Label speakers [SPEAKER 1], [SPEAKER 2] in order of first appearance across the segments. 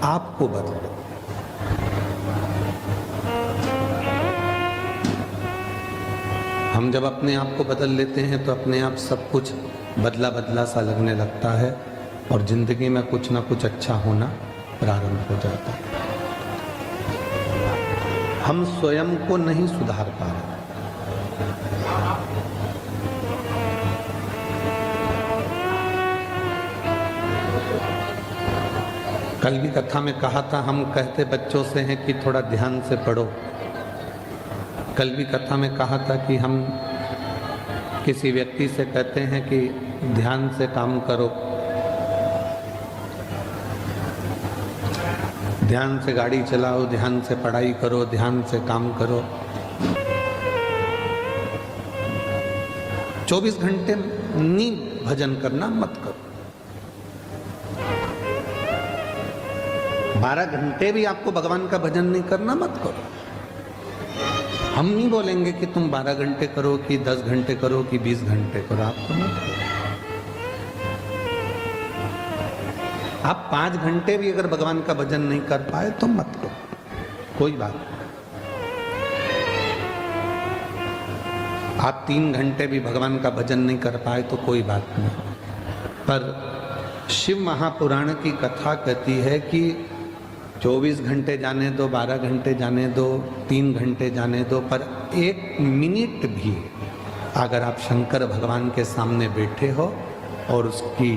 [SPEAKER 1] आपको बदलो। हम जब अपने आप को बदल लेते हैं तो अपने आप सब कुछ बदला बदला सा लगने लगता है और जिंदगी में कुछ ना कुछ अच्छा होना प्रारंभ हो जाता है। हम स्वयं को नहीं सुधार पा रहे। कल भी कथा में कहा था, हम कहते बच्चों से हैं कि थोड़ा ध्यान से पढ़ो। कल भी कथा में कहा था कि हम किसी व्यक्ति से कहते हैं कि ध्यान से काम करो, ध्यान से गाड़ी चलाओ, ध्यान से पढ़ाई करो, ध्यान से काम करो। 24 घंटे नींद भजन करना मत करो। 12 घंटे भी आपको भगवान का भजन नहीं करना मत करो। हम नहीं बोलेंगे कि तुम 12 घंटे करो कि 10 घंटे करो कि 20 घंटे करो, आपको मत करो। आप 5 घंटे भी अगर भगवान का भजन नहीं कर पाए तो मत करो, कोई बात नहीं। आप 3 घंटे भी भगवान का भजन नहीं कर पाए तो कोई बात नहीं। पर शिव महापुराण की कथा कहती है कि 24 घंटे जाने दो, 12 घंटे जाने दो, 3 घंटे जाने दो, पर 1 मिनट भी अगर आप शंकर भगवान के सामने बैठे हो और उसकी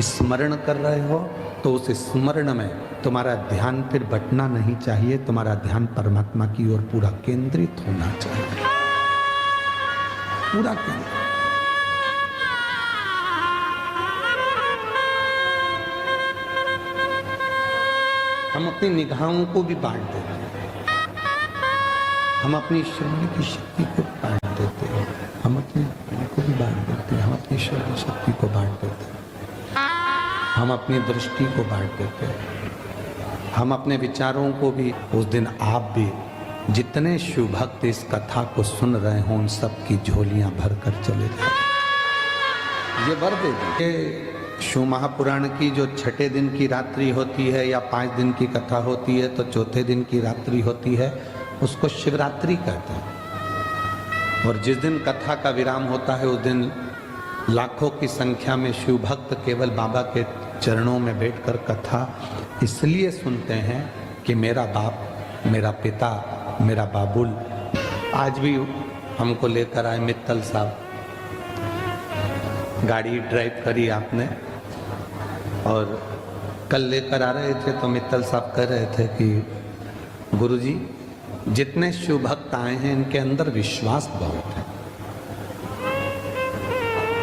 [SPEAKER 1] स्मरण कर रहे हो तो उस स्मरण में तुम्हारा ध्यान फिर बटना नहीं चाहिए। तुम्हारा ध्यान परमात्मा की ओर पूरा केंद्रित होना चाहिए, पूरा केंद्रित। हम अपनी निगाहों को भी बांट देते हैं, हम अपनी श्रवण की शक्ति को बांट देते हैं, हम अपने को भी बांट देते हैं, हम अपनी श्रवण शक्ति को बांट देते हैं, हम अपनी दृष्टि को बांट देते हैं, हम अपने विचारों को भी। उस दिन आप भी जितने शिव भक्त इस कथा को सुन रहे हों उन सब की झोलियां भर कर चले जाए। ये वर दे दीजिए। शिव महापुराण की जो 6ठे दिन की रात्रि होती है या 5 दिन की कथा होती है तो चौथे दिन की रात्रि होती है, उसको शिवरात्रि कहते हैं। और जिस दिन कथा का विराम होता है उस दिन लाखों की संख्या में शिव भक्त केवल बाबा के चरणों में बैठकर कथा इसलिए सुनते हैं कि मेरा बाप, मेरा पिता, मेरा बाबुल। आज भी हमको लेकर आए मित्तल साहब, गाड़ी ड्राइव करी आपने और कल लेकर आ रहे थे तो मित्तल साहब कह रहे थे कि गुरुजी जितने शिव भक्त आए हैं इनके अंदर विश्वास बहुत है।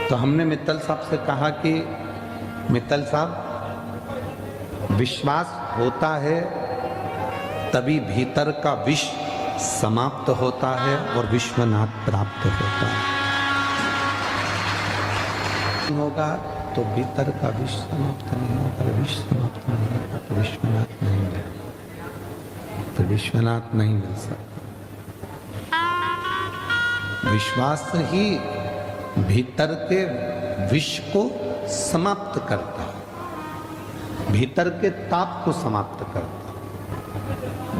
[SPEAKER 1] तो हमने मित्तल साहब से कहा कि मित्तल साहब, विश्वास होता है तभी भीतर का विष समाप्त होता है और विश्वनाथ प्राप्त होता है। होगा तो भीतर का विष समाप्त नहीं होगा, विष समाप्त नहीं होगा तो विश्वनाथ नहीं मिलेगा, तो विश्वनाथ नहीं मिल सकता। विश्वास ही भीतर के विष को समाप्त करता है, भीतर के ताप को समाप्त करता है,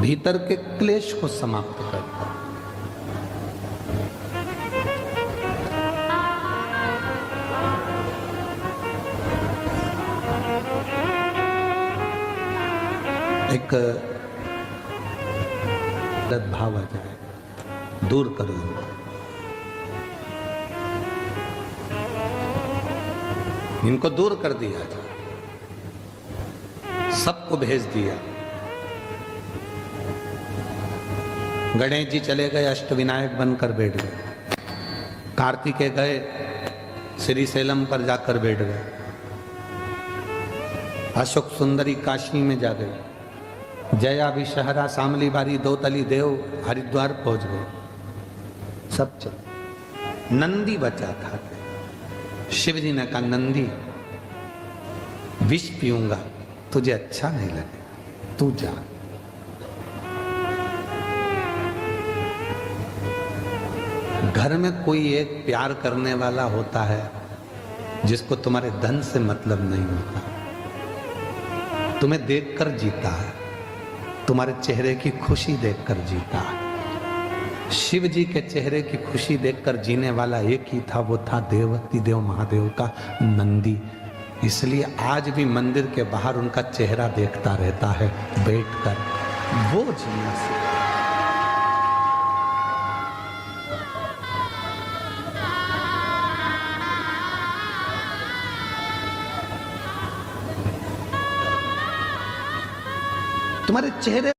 [SPEAKER 1] भीतर के क्लेश को समाप्त करता है। एक भाव आ जाए, दूर करो इनको, इनको दूर कर दिया जाए, सबको भेज दिया। गणेश जी चले गए, अष्टविनायक बनकर बैठ गए। कार्तिकेय गए, श्री सेलम पर जाकर बैठ गए। अशोक सुंदरी काशी में जा गई। जया भी शहरा, शामली बारी, दो तली देव हरिद्वार पहुंच गए। सब चल। नंदी बचा था। शिव जी ने कहा, नंदी विष पीऊंगा, तुझे अच्छा नहीं लगे, तू जा। घर में कोई एक प्यार करने वाला होता है जिसको तुम्हारे धन से मतलब नहीं होता, तुम्हें देखकर जीता, तुम्हारे चेहरे की खुशी देखकर जीता। शिव जी के चेहरे की खुशी देखकर जीने वाला एक ही था, वो था देवती देव महादेव का नंदी। इसलिए आज भी मंदिर के बाहर उनका चेहरा देखता रहता है बैठकर। वो जीना सीखा। तुम्हारे चेहरे